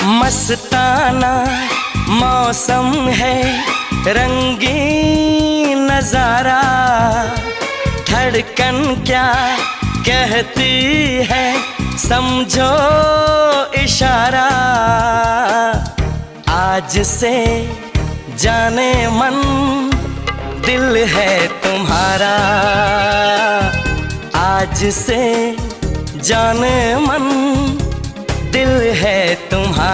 मस्ताना मौसम है, रंगीन नजारा, धड़कन क्या कहती है समझो इशारा। आज से जाने मन दिल है तुम्हारा, आज से जाने मन